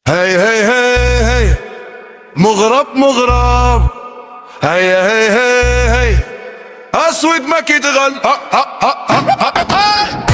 هي هي هي هي مغرب مغرب. هي هي هي هي اسود ما كيتغل. ها ها ها ها ها.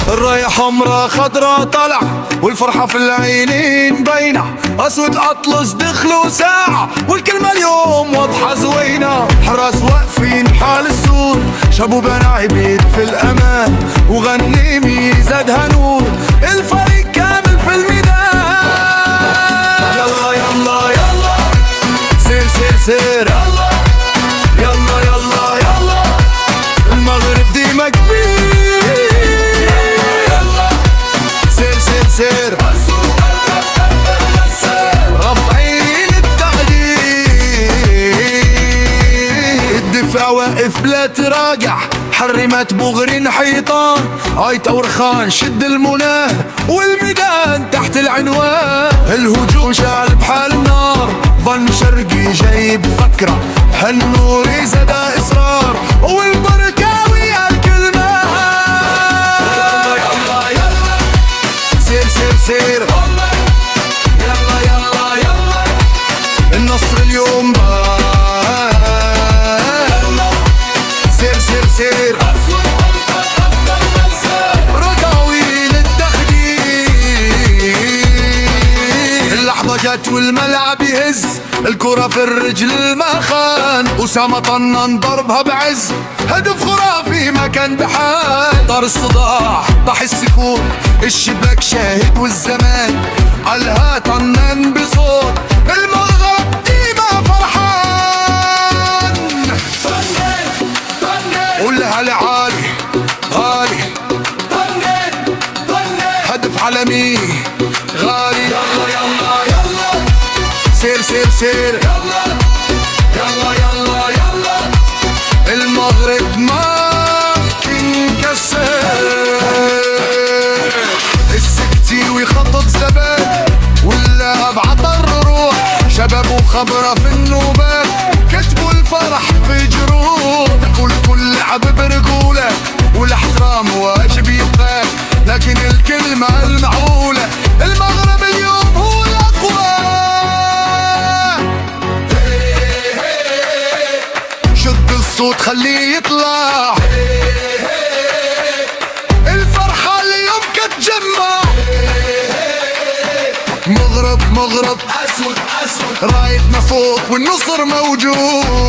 الراية حمرا خضرا طلع والفرحة في العينين باينة. اسود اطلس دخلوا ساعة والكلمة اليوم واضحة زوينة. حراس واقفين بحال السور شابوا بناعبيد في الامان وغنيمي زادها نور. الفريق كامل في الميدان. يلا يلا يلا سير سير سير. يلا يلا يلا يلا المغرب ديما كبير. سير رافعين التحديد. الدفاع واقف بلا تراجع. حرمت بغرين حيطان عيطة ورخان شد المناه والميدان تحت العنوان. الهجوم شعل بحال النار ظن شرقي جايب فكرة هالنور زاد إصرار والبركاوي هالكلمة. سير يلا يلا يلا النصر اليوم بان. سير سير سير ركاوي للتخدير. اللحظة جت والملعب يهز الكرة في الرجل المخان. أسامة طنن ضربها بعز هدف خرافي ما كان بحال. طار الصداع طاح السكون الشباك شاهد والزمان علها طنن بصوت. المغرب ديما فرحان. قولها لعالي غالي هدف عالمي غالي. يلا يلا يلا سير سير سير. يلا يلا يلا يلا المغرب ما تنكسر. السكتي ويخطط زباد واللاعب عطر روح. شباب وخبرة في النوبات كتبوا الفرح في جروح. كل لعب برجولة والاحترام واجب يبقى لكن الكلمة المعقولة المغرب اليوم هو الأقوى. شد الصوت خليه يطلع. الفرحة اليوم كتجمع. مغرب مغرب أسود أسود رايتنا فوق والنصر موجود.